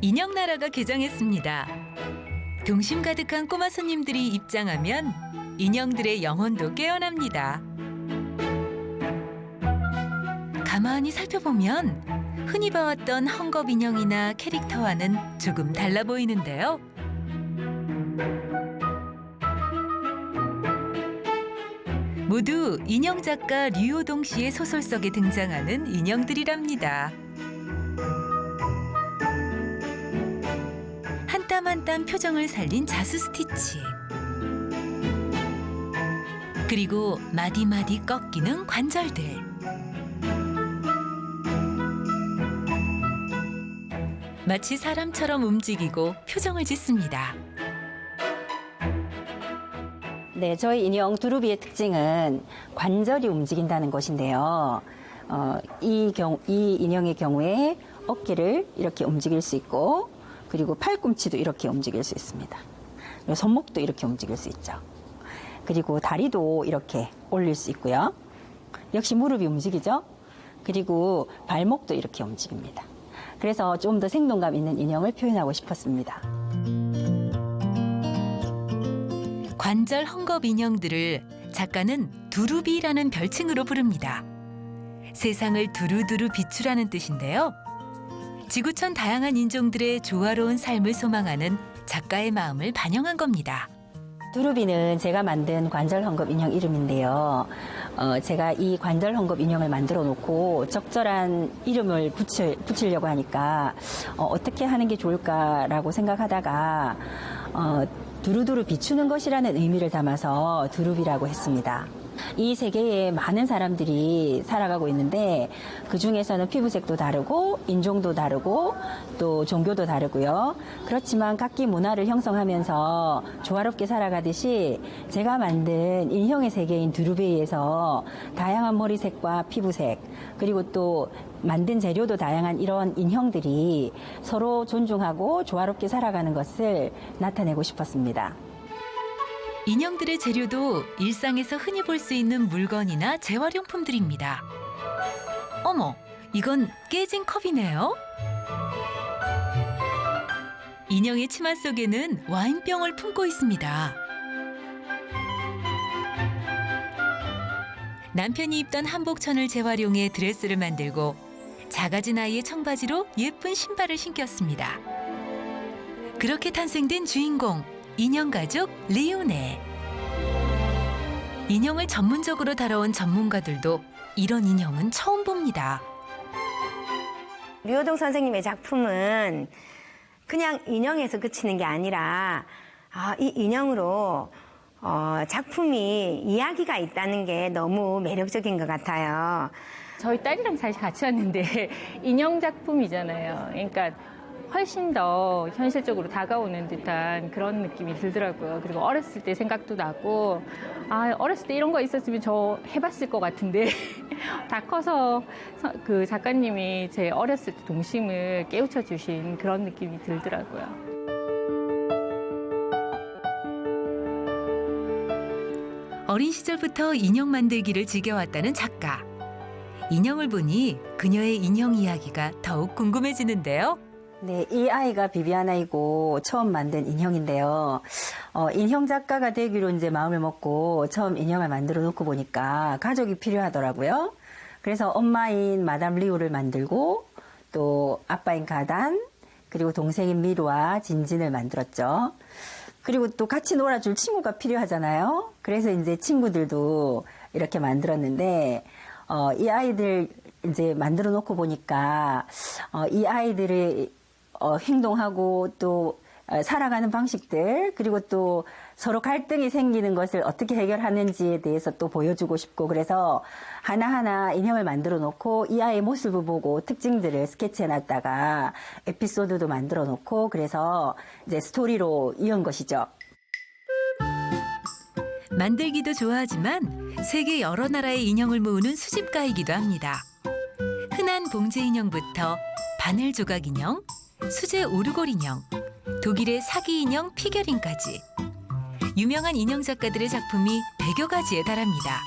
인형나라가 개장했습니다. 동심 가득한 꼬마 손님들이 입장하면 인형들의 영혼도 깨어납니다. 가만히 살펴보면 흔히 봐왔던 헝겊 인형이나 캐릭터와는 조금 달라 보이는데요. 모두 인형 작가 류호동 씨의 소설 속에 등장하는 인형들이랍니다. 한 땀 한 땀 표정을 살린 자수 스티치. 그리고 마디마디 꺾이는 관절들. 마치 사람처럼 움직이고 표정을 짓습니다. 네, 저희 인형 두루비의 특징은 관절이 움직인다는 것인데요. 이 인형의 경우에 어깨를 이렇게 움직일 수 있고, 그리고 팔꿈치도 이렇게 움직일 수 있습니다. 그리고 손목도 이렇게 움직일 수 있죠. 그리고 다리도 이렇게 올릴 수 있고요. 역시 무릎이 움직이죠. 그리고 발목도 이렇게 움직입니다. 그래서 좀 더 생동감 있는 인형을 표현하고 싶었습니다. 관절 헝겊 인형들을 작가는 두루비라는 별칭으로 부릅니다. 세상을 두루두루 비추라는 뜻인데요. 지구촌 다양한 인종들의 조화로운 삶을 소망하는 작가의 마음을 반영한 겁니다. 두루비는 제가 만든 관절 헝겊 인형 이름인데요. 제가 이 관절 헝겊 인형을 만들어 놓고 적절한 이름을 붙이려고 하니까 어떻게 하는 게 좋을까라고 생각하다가 두루두루 비추는 것이라는 의미를 담아서 두루비라고 했습니다. 이 세계에 많은 사람들이 살아가고 있는데 그중에서는 피부색도 다르고 인종도 다르고 또 종교도 다르고요. 그렇지만 각기 문화를 형성하면서 조화롭게 살아가듯이 제가 만든 인형의 세계인 두루비에서 다양한 머리색과 피부색 그리고 또 만든 재료도 다양한 이런 인형들이 서로 존중하고 조화롭게 살아가는 것을 나타내고 싶었습니다. 인형들의 재료도 일상에서 흔히 볼 수 있는 물건이나 재활용품들입니다. 어머, 이건 깨진 컵이네요. 인형의 치마 속에는 와인병을 품고 있습니다. 남편이 입던 한복천을 재활용해 드레스를 만들고 작아진 아이의 청바지로 예쁜 신발을 신겼습니다. 그렇게 탄생된 주인공, 인형 가족 리오네. 인형을 전문적으로 다뤄온 전문가들도 이런 인형은 처음 봅니다. 류호동 선생님의 작품은 그냥 인형에서 그치는 게 아니라 이 인형으로 작품이 이야기가 있다는 게 너무 매력적인 것 같아요. 저희 딸이랑 사실 같이 왔는데 인형 작품이잖아요. 그러니까 훨씬 더 현실적으로 다가오는 듯한 그런 느낌이 들더라고요. 그리고 어렸을 때 생각도 나고 어렸을 때 이런 거 있었으면 저 해봤을 것 같은데 다 커서 그 작가님이 제 어렸을 때 동심을 깨우쳐 주신 그런 느낌이 들더라고요. 어린 시절부터 인형 만들기를 즐겨왔다는 작가. 인형을 보니 그녀의 인형 이야기가 더욱 궁금해지는데요. 네, 이 아이가 비비아나이고 처음 만든 인형인데요. 인형 작가가 되기로 이제 마음을 먹고 처음 인형을 만들어 놓고 보니까 가족이 필요하더라고요. 그래서 엄마인 마담 리우를 만들고 또 아빠인 가단 그리고 동생인 미루와 진진을 만들었죠. 그리고 또 같이 놀아줄 친구가 필요하잖아요. 그래서 이제 친구들도 이렇게 만들었는데 이 아이들 이제 만들어 놓고 보니까 이 아이들의 행동하고 또 살아가는 방식들 그리고 또 서로 갈등이 생기는 것을 어떻게 해결하는지에 대해서 또 보여주고 싶고 그래서 하나하나 인형을 만들어 놓고 이 아이의 모습을 보고 특징들을 스케치해 놨다가 에피소드도 만들어 놓고 그래서 이제 스토리로 이은 것이죠. 만들기도 좋아하지만 세계 여러 나라의 인형을 모으는 수집가이기도 합니다. 흔한 봉제 인형부터 바늘 조각 인형, 수제 오르골 인형, 독일의 사기 인형 피겨링까지 유명한 인형 작가들의 작품이 100여 가지에 달합니다.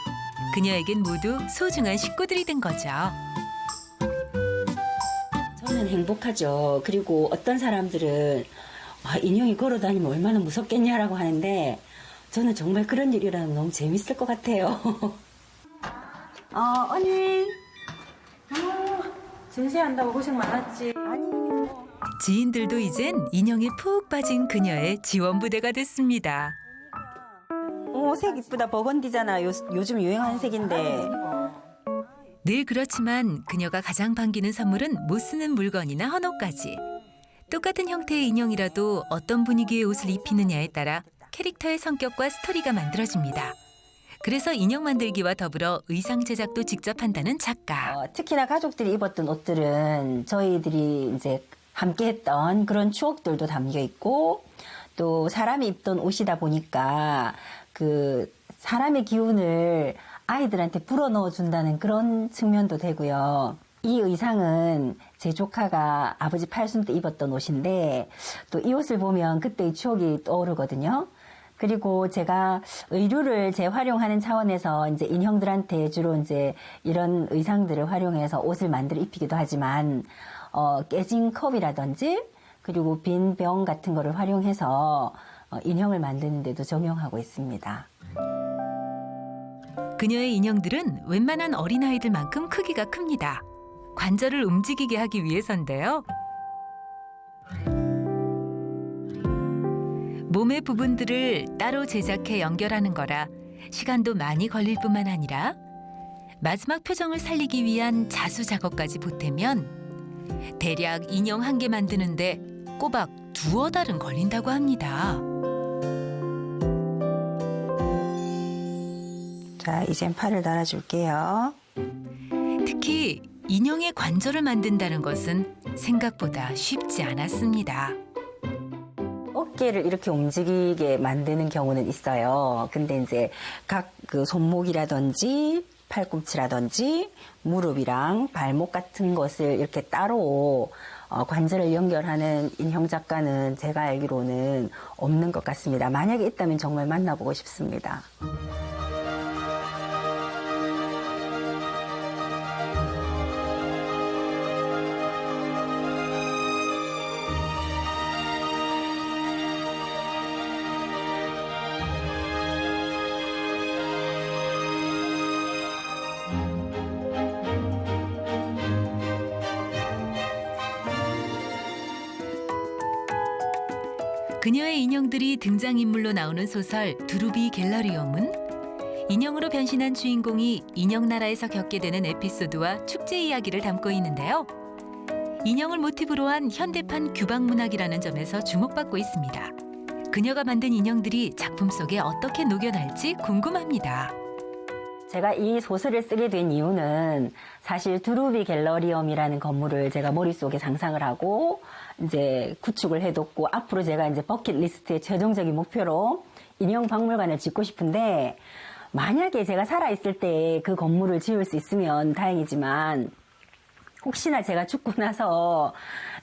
그녀에겐 모두 소중한 식구들이 된 거죠. 저는 행복하죠. 그리고 어떤 사람들은 인형이 걸어다니면 얼마나 무섭겠냐라고 하는데 저는 정말 그런 일이라면 너무 재밌을 것 같아요. 언니. 전시한다고 고생 많았지. 아니. 지인들도 이젠 인형에 푹 빠진 그녀의 지원부대가 됐습니다. 색 이쁘다. 버건디잖아. 요즘 유행하는 색인데. 늘 그렇지만 그녀가 가장 반기는 선물은 못 쓰는 물건이나 헌옷까지. 똑같은 형태의 인형이라도 어떤 분위기의 옷을 입히느냐에 따라 캐릭터의 성격과 스토리가 만들어집니다. 그래서 인형 만들기와 더불어 의상 제작도 직접 한다는 작가. 특히나 가족들이 입었던 옷들은 저희들이 이제 함께 했던 그런 추억들도 담겨 있고 또 사람이 입던 옷이다 보니까 그 사람의 기운을 아이들한테 불어넣어 준다는 그런 측면도 되고요. 이 의상은 제 조카가 아버지 팔순 때 입었던 옷인데 또 이 옷을 보면 그때의 추억이 떠오르거든요. 그리고 제가 의류를 재활용하는 차원에서 이제 인형들한테 주로 이제 이런 의상들을 활용해서 옷을 만들어 입히기도 하지만 깨진 컵이라든지 그리고 빈 병 같은 거를 활용해서 인형을 만드는 데도 적용하고 있습니다. 그녀의 인형들은 웬만한 어린아이들만큼 크기가 큽니다. 관절을 움직이게 하기 위해서인데요. 몸의 부분들을 따로 제작해 연결하는 거라 시간도 많이 걸릴 뿐만 아니라 마지막 표정을 살리기 위한 자수 작업까지 보태면 대략 인형 한 개 만드는데 꼬박 2달은 걸린다고 합니다. 자, 이젠 팔을 달아줄게요. 특히 인형의 관절을 만든다는 것은 생각보다 쉽지 않았습니다. 어깨를 이렇게 움직이게 만드는 경우는 있어요. 근데 이제 각 그 손목이라든지 팔꿈치라든지 무릎이랑 발목 같은 것을 이렇게 따로 관절을 연결하는 인형 작가는 제가 알기로는 없는 것 같습니다. 만약에 있다면 정말 만나보고 싶습니다. 그녀의 인형들이 등장인물로 나오는 소설 두루비 갤러리움은 인형으로 변신한 주인공이 인형나라에서 겪게 되는 에피소드와 축제 이야기를 담고 있는데요. 인형을 모티브로 한 현대판 규방문학이라는 점에서 주목받고 있습니다. 그녀가 만든 인형들이 작품 속에 어떻게 녹여날지 궁금합니다. 제가 이 소설을 쓰게 된 이유는 사실 두루비 갤러리움이라는 건물을 제가 머릿속에 상상을 하고 이제 구축을 해뒀고 앞으로 제가 이제 버킷리스트의 최종적인 목표로 인형 박물관을 짓고 싶은데 만약에 제가 살아있을 때 그 건물을 지을 수 있으면 다행이지만 혹시나 제가 죽고 나서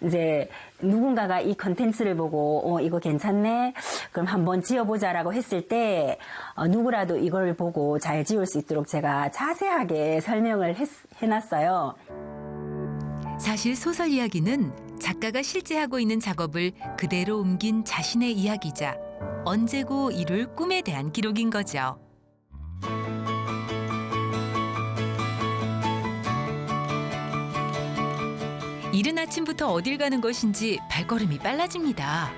이제 누군가가 이 컨텐츠를 보고 이거 괜찮네? 그럼 한번 지어보자라고 했을 때 누구라도 이걸 보고 잘 지을 수 있도록 제가 자세하게 설명을 해놨어요. 사실 소설 이야기는 작가가 실제 하고 있는 작업을 그대로 옮긴 자신의 이야기자 언제고 이룰 꿈에 대한 기록인 거죠. 이른 아침부터 어딜 가는 것인지 발걸음이 빨라집니다.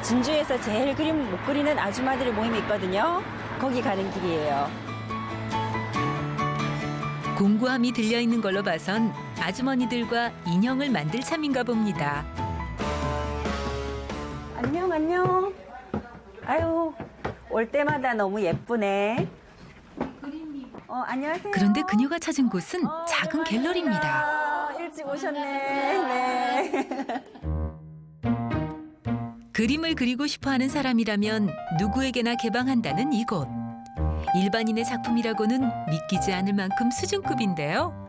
진주에서 제일 그림 못 그리는 아줌마들의 모임이 있거든요. 거기 가는 길이에요. 공고함이 들려있는 걸로 봐선 아주머니들과 인형을 만들 참인가 봅니다. 안녕. 아유, 올 때마다 너무 예쁘네. 안녕하세요. 그런데 그녀가 찾은 곳은 작은 갤러리입니다. 일찍 오셨네. 네. 그림을 그리고 싶어하는 사람이라면 누구에게나 개방한다는 이곳. 일반인의 작품이라고는 믿기지 않을 만큼 수준급인데요.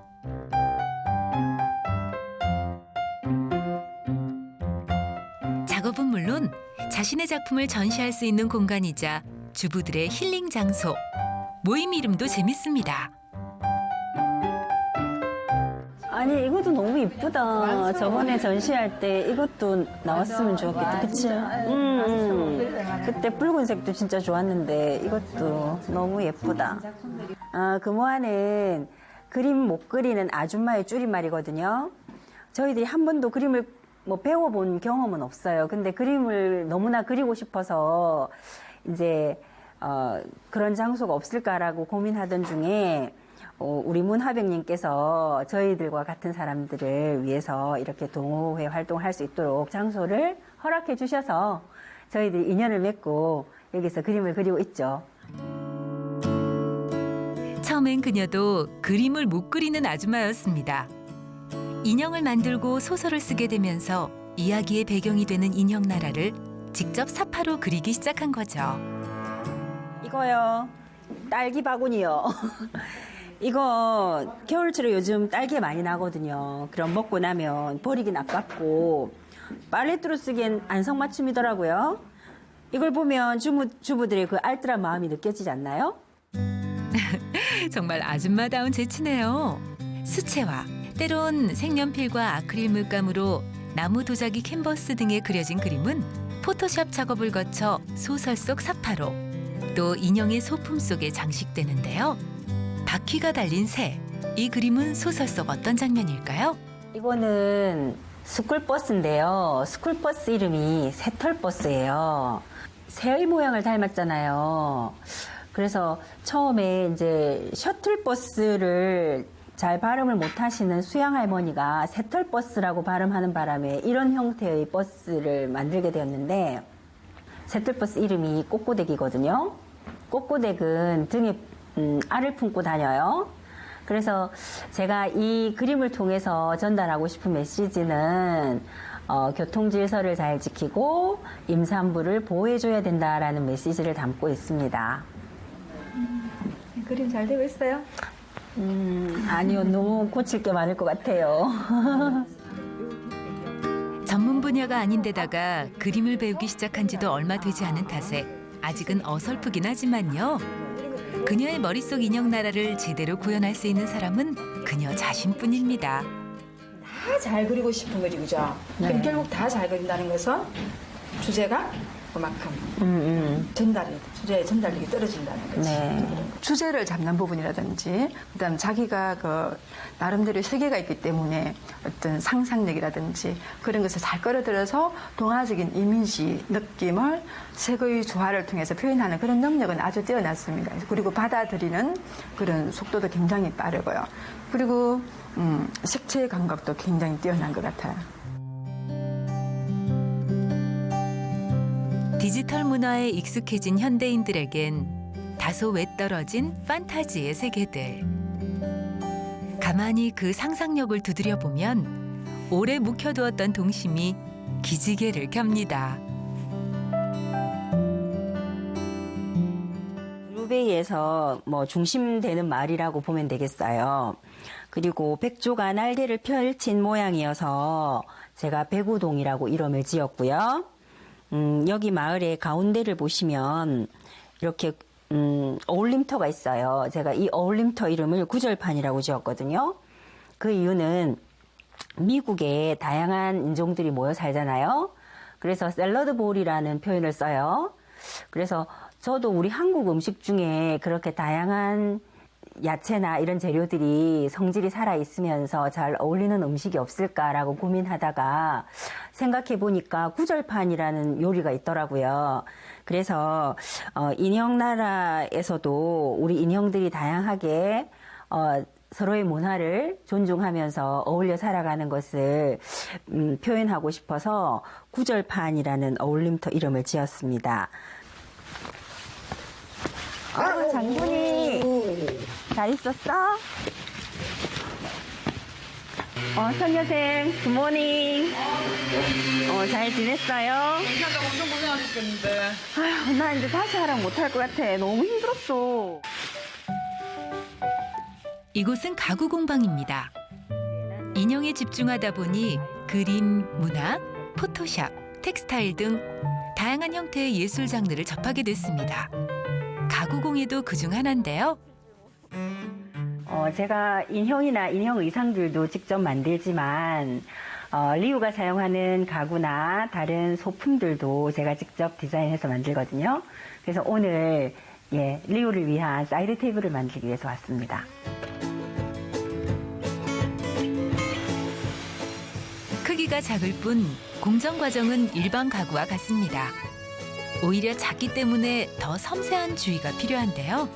작업은 물론 자신의 작품을 전시할 수 있는 공간이자 주부들의 힐링 장소. 모임 이름도 재밌습니다. 아니 이것도 너무 이쁘다. 저번에 전시할 때 이것도 나왔으면 좋았겠다. 그치? 그때 붉은색도 진짜 좋았는데 이것도 너무 예쁘다. 금호화는 그림 못 그리는 아줌마의 줄임말이거든요. 저희들이 한 번도 그림을 뭐 배워본 경험은 없어요. 근데 그림을 너무나 그리고 싶어서 이제 그런 장소가 없을까라고 고민하던 중에 우리 문화병님께서 저희들과 같은 사람들을 위해서 이렇게 동호회 활동을 할 수 있도록 장소를 허락해 주셔서 저희들이 인연을 맺고 여기서 그림을 그리고 있죠. 처음엔 그녀도 그림을 못 그리는 아줌마였습니다. 인형을 만들고 소설을 쓰게 되면서 이야기의 배경이 되는 인형나라를 직접 사파로 그리기 시작한 거죠. 이거요. 딸기 바구니요. 이거 겨울철에 요즘 딸기 많이 나거든요. 그럼 먹고 나면 버리긴 아깝고 빨래투로 쓰기엔 안성맞춤이더라고요. 이걸 보면 주부들의 그 알뜰한 마음이 느껴지지 않나요? 정말 아줌마다운 재치네요. 수채화, 때론 색연필과 아크릴 물감으로 나무 도자기 캔버스 등에 그려진 그림은 포토샵 작업을 거쳐 소설 속 사파로, 또 인형의 소품 속에 장식되는데요. 바퀴가 달린 새, 이 그림은 소설 속 어떤 장면일까요? 이거는 스쿨버스인데요. 스쿨버스 이름이 새털버스예요. 새의 모양을 닮았잖아요. 그래서 처음에 이제 셔틀버스를 잘 발음을 못 하시는 수양 할머니가 새털버스라고 발음하는 바람에 이런 형태의 버스를 만들게 되었는데, 새털버스 이름이 꼬꼬댁이거든요. 꼬꼬댁은 등에 알을 품고 다녀요. 그래서 제가 이 그림을 통해서 전달하고 싶은 메시지는 교통질서를 잘 지키고 임산부를 보호해줘야 된다라는 메시지를 담고 있습니다. 그림 잘 되고 있어요? 아니요, 너무 고칠 게 많을 것 같아요. 전문 분야가 아닌데다가 그림을 배우기 시작한 지도 얼마 되지 않은 탓에 아직은 어설프긴 하지만요. 그녀의 머릿속 인형 나라를 제대로 구현할 수 있는 사람은 그녀 자신뿐입니다. 다 잘 그리고 싶은 거지, 그죠? 네. 그럼 결국 다 잘 그린다는 것은 주제가 그만큼 주제의 전달력이 떨어진다는 거지. 네. 주제를 잡는 부분이라든지, 그다음 자기가 그 나름대로 세계가 있기 때문에 어떤 상상력이라든지 그런 것을 잘 끌어들여서 동화적인 이미지 느낌을 색의 조화를 통해서 표현하는 그런 능력은 아주 뛰어났습니다. 그리고 받아들이는 그런 속도도 굉장히 빠르고요. 그리고 색채 감각도 굉장히 뛰어난 것 같아요. 디지털 문화에 익숙해진 현대인들에겐 다소 외떨어진 판타지의 세계들. 가만히 그 상상력을 두드려보면 오래 묵혀두었던 동심이 기지개를 켭니다. 루베이에서 뭐 중심되는 마을이라고 보면 되겠어요. 그리고 백조가 날개를 펼친 모양이어서 제가 백우동이라고 이름을 지었고요. 여기 마을의 가운데를 보시면 이렇게 어울림터가 있어요. 제가 이 어울림터 이름을 구절판이라고 지었거든요. 그 이유는 미국에 다양한 인종들이 모여 살잖아요. 그래서 샐러드 볼이라는 표현을 써요. 그래서 저도 우리 한국 음식 중에 그렇게 다양한 야채나 이런 재료들이 성질이 살아있으면서 잘 어울리는 음식이 없을까라고 고민하다가 생각해 보니까 구절판이라는 요리가 있더라고요. 그래서 인형나라에서도 우리 인형들이 다양하게 서로의 문화를 존중하면서 어울려 살아가는 것을 표현하고 싶어서 구절판이라는 어울림터 이름을 지었습니다. 장군이 잘 있었어? 선여생 굿모닝. 잘 지냈어요? 엄청 고생하셨겠는데. 아휴, 나 이제 다시 하랑 못할 것 같아. 너무 힘들었어. 이곳은 가구 공방입니다. 인형에 집중하다 보니 그림, 문학, 포토샵, 텍스타일 등 다양한 형태의 예술 장르를 접하게 됐습니다. 가구공예도 그중 하나인데요. 제가 인형이나 인형 의상들도 직접 만들지만 리우가 사용하는 가구나 다른 소품들도 제가 직접 디자인해서 만들거든요. 그래서 오늘 리우를 위한 사이드 테이블을 만들기 위해서 왔습니다. 크기가 작을 뿐 공정 과정은 일반 가구와 같습니다. 오히려 작기 때문에 더 섬세한 주의가 필요한데요.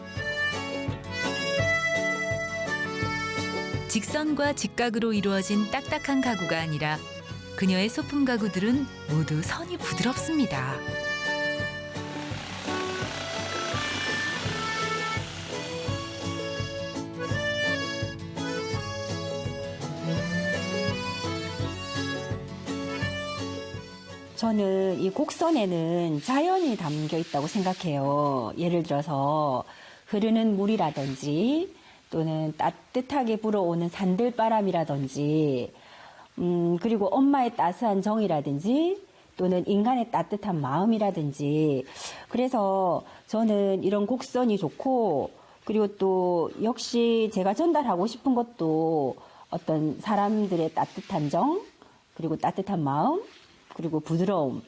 직선과 직각으로 이루어진 딱딱한 가구가 아니라 그녀의 소품 가구들은 모두 선이 부드럽습니다. 저는 이 곡선에는 자연이 담겨 있다고 생각해요. 예를 들어서 흐르는 물이라든지 또는 따뜻하게 불어오는 산들바람이라든지 그리고 엄마의 따스한 정이라든지 또는 인간의 따뜻한 마음이라든지 그래서 저는 이런 곡선이 좋고 그리고 또 역시 제가 전달하고 싶은 것도 어떤 사람들의 따뜻한 정 그리고 따뜻한 마음 그리고 부드러움.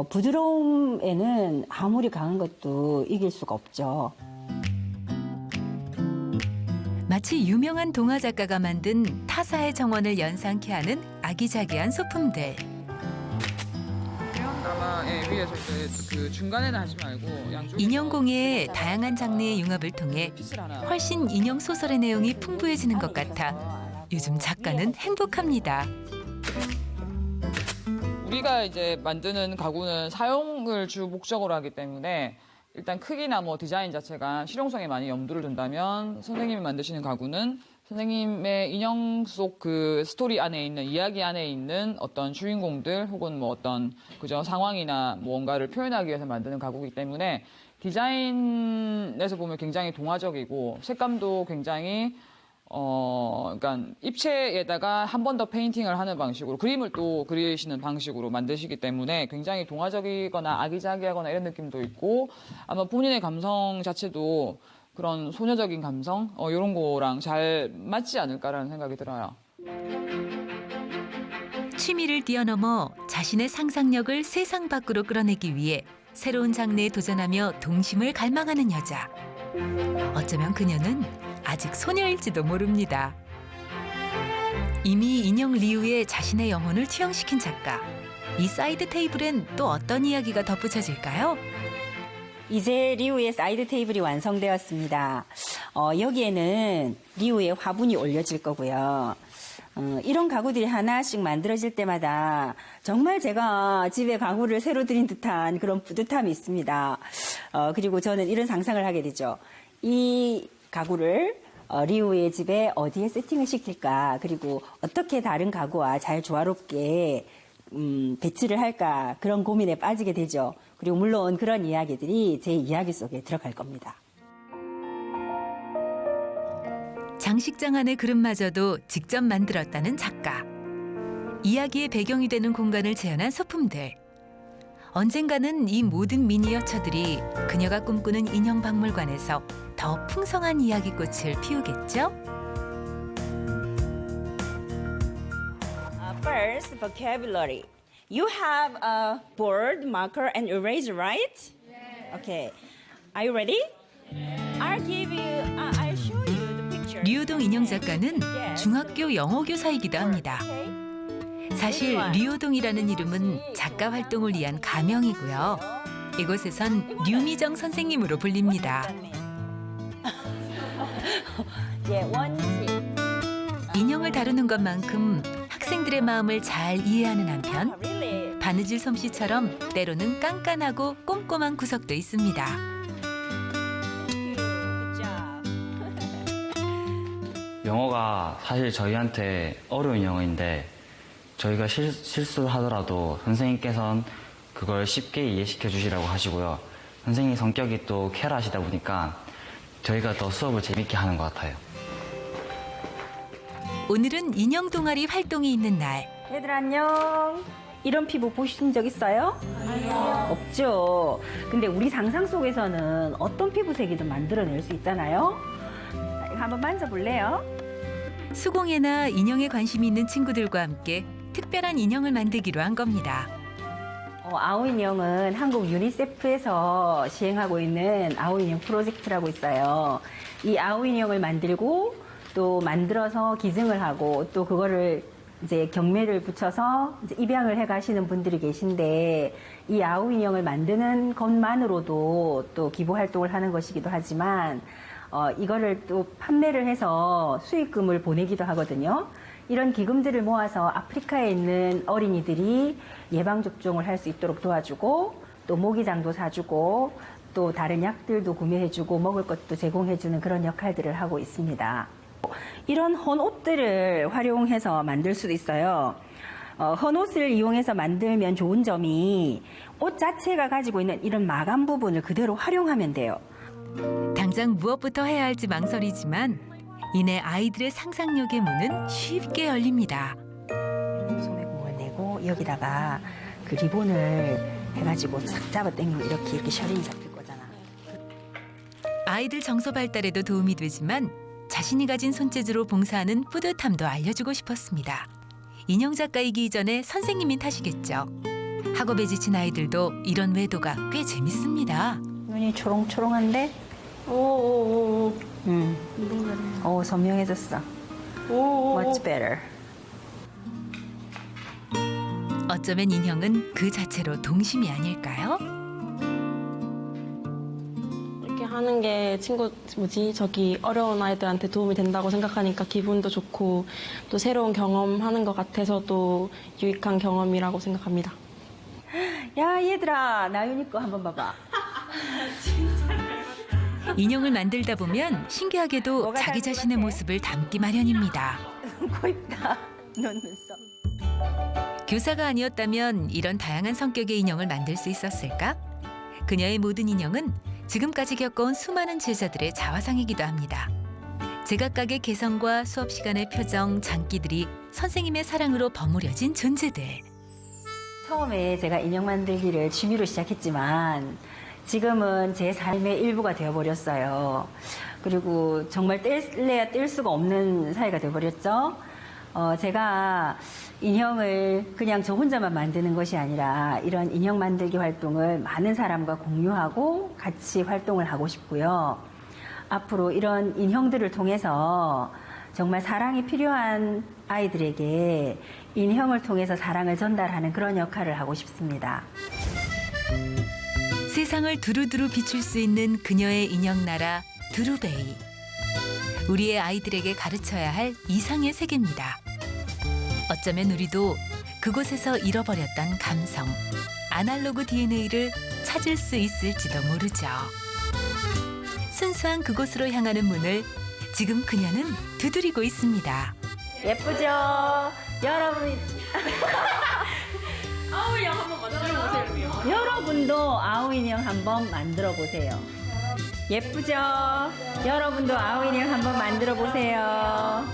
부드러움에는 아무리 강한 것도 이길 수가 없죠. 마치 유명한 동화 작가가 만든 타사의 정원을 연상케 하는 아기자기한 소품들. 아마 위에서 이제 그 중간에는 하지 말고 양쪽 인형공예의 다양한 장르의 융합을 통해 훨씬 인형 소설의 내용이 풍부해지는 것 같아 요즘 작가는 행복합니다. 우리가 이제 만드는 가구는 사용을 주 목적으로 하기 때문에 일단 크기나 뭐 디자인 자체가 실용성에 많이 염두를 둔다면 선생님이 만드시는 가구는 선생님의 인형 속 그 스토리 안에 있는 이야기 안에 있는 어떤 주인공들 혹은 뭐 어떤 그저 상황이나 뭔가를 표현하기 위해서 만드는 가구이기 때문에 디자인에서 보면 굉장히 동화적이고 색감도 굉장히 그러니까 입체에다가 한 번 더 페인팅을 하는 방식으로 그림을 또 그리시는 방식으로 만드시기 때문에 굉장히 동화적이거나 아기자기하거나 이런 느낌도 있고 아마 본인의 감성 자체도 그런 소녀적인 감성 이런 거랑 잘 맞지 않을까라는 생각이 들어요. 취미를 뛰어넘어 자신의 상상력을 세상 밖으로 끌어내기 위해 새로운 장르에 도전하며 동심을 갈망하는 여자. 어쩌면 그녀는 아직 소녀일지도 모릅니다. 이미 인형 리우에 자신의 영혼을 투영시킨 작가. 이 사이드 테이블엔 또 어떤 이야기가 덧붙여질까요? 이제 리우의 사이드 테이블이 완성되었습니다. 여기에는 리우의 화분이 올려질 거고요. 이런 가구들이 하나씩 만들어질 때마다 정말 제가 집에 가구를 새로 들인 듯한 그런 뿌듯함이 있습니다. 그리고 저는 이런 상상을 하게 되죠. 이 가구를 리우의 집에 어디에 세팅을 시킬까 그리고 어떻게 다른 가구와 잘 조화롭게 배치를 할까 그런 고민에 빠지게 되죠. 그리고 물론 그런 이야기들이 제 이야기 속에 들어갈 겁니다. 장식장 안의 그릇마저도 직접 만들었다는 작가. 이야기의 배경이 되는 공간을 재현한 소품들. 언젠가는 이 모든 미니어처들이 그녀가 꿈꾸는 인형 박물관에서 더 풍성한 이야기꽃을 피우겠죠? First, vocabulary. You have a board, marker, and eraser, right? Yeah. Okay. Are you ready? I'll give you. I'll show you the picture. 류호동 인형 작가는 중학교 영어 교사이기도 합니다. 사실 류호동이라는 이름은 작가 활동을 위한 가명이고요. 이곳에선 류미정 선생님으로 불립니다. 인형을 다루는 것만큼 학생들의 마음을 잘 이해하는 한편 바느질 솜씨처럼 때로는 깐깐하고 꼼꼼한 구석도 있습니다. 영어가 사실 저희한테 어려운 영어인데 저희가 실수를 하더라도 선생님께서는 그걸 쉽게 이해시켜 주시라고 하시고요. 선생님 성격이 또 쾌활하시다 보니까 저희가 더 수업을 재밌게 하는 것 같아요. 오늘은 인형 동아리 활동이 있는 날. 얘들 안녕. 이런 피부 보신 적 있어요? 아니요. 없죠. 근데 우리 상상 속에서는 어떤 피부색이든 만들어낼 수 있잖아요. 한번 만져볼래요? 수공예나 인형에 관심이 있는 친구들과 함께 특별한 인형을 만들기로 한 겁니다. 아오 인형은 한국 유니세프에서 시행하고 있는 아오 인형 프로젝트라고 있어요. 이 아오 인형을 만들고 또 만들어서 기증을 하고 또 그거를 이제 경매를 붙여서 이제 입양을 해 가시는 분들이 계신데 이 아오 인형을 만드는 것만으로도 또 기부 활동을 하는 것이기도 하지만 이거를 또 판매를 해서 수익금을 보내기도 하거든요. 이런 기금들을 모아서 아프리카에 있는 어린이들이 예방접종을 할 수 있도록 도와주고 또 모기장도 사주고 또 다른 약들도 구매해주고 먹을 것도 제공해주는 그런 역할들을 하고 있습니다. 이런 헌옷들을 활용해서 만들 수도 있어요. 헌옷을 이용해서 만들면 좋은 점이 옷 자체가 가지고 있는 이런 마감 부분을 그대로 활용하면 돼요. 당장 무엇부터 해야 할지 망설이지만 이내 아이들의 상상력의 문은 쉽게 열립니다. 소매공을 내고 여기다가 그 리본을 해가지고 싹 잡아 당기면 이렇게 셔링이 잡힐 거잖아. 아이들 정서 발달에도 도움이 되지만 자신이 가진 손재주로 봉사하는 뿌듯함도 알려주고 싶었습니다. 인형 작가이기 이전에 선생님이 탓이겠죠. 학업에 지친 아이들도 이런 외도가 꽤 재밌습니다. 눈이 초롱초롱한데? 오오오. 오, 선명해졌어. 오. Much better. 어쩌면 인형은 그 자체로 동심이 아닐까요? 이렇게 하는 게 저기 어려운 아이들한테 도움이 된다고 생각하니까 기분도 좋고 또 새로운 경험하는 것 같아서 또 유익한 경험이라고 생각합니다. 야, 얘들아, 나윤이 거 한번 봐봐. 인형을 만들다 보면 신기하게도 뭐가 자기 닮은 자신의 것 같아? 모습을 담기 마련입니다. 코 있다. 눈 눈썹. 교사가 아니었다면 이런 다양한 성격의 인형을 만들 수 있었을까? 그녀의 모든 인형은 지금까지 겪어온 수많은 제자들의 자화상이기도 합니다. 제각각의 개성과 수업 시간의 표정, 장기들이 선생님의 사랑으로 버무려진 존재들. 처음에 제가 인형 만들기를 취미로 시작했지만 지금은 제 삶의 일부가 되어버렸어요. 그리고 정말 뗄래야 뗄 수가 없는 사이가 되어버렸죠. 제가 인형을 그냥 저 혼자만 만드는 것이 아니라 이런 인형 만들기 활동을 많은 사람과 공유하고 같이 활동을 하고 싶고요. 앞으로 이런 인형들을 통해서 정말 사랑이 필요한 아이들에게 인형을 통해서 사랑을 전달하는 그런 역할을 하고 싶습니다. 세상을 두루두루 비출 수 있는 그녀의 인형 나라 두루베이. 우리의 아이들에게 가르쳐야 할 이상의 세계입니다. 어쩌면 우리도 그곳에서 잃어버렸던 감성, 아날로그 DNA를 찾을 수 있을지도 모르죠. 순수한 그곳으로 향하는 문을 지금 그녀는 두드리고 있습니다. 예쁘죠? 여러분. 아우 인형 한번 만들어 보세요. 여러분도 아우 인형 한번 만들어 보세요. 예쁘죠? 여러분도 아우 인형 한번 만들어 보세요.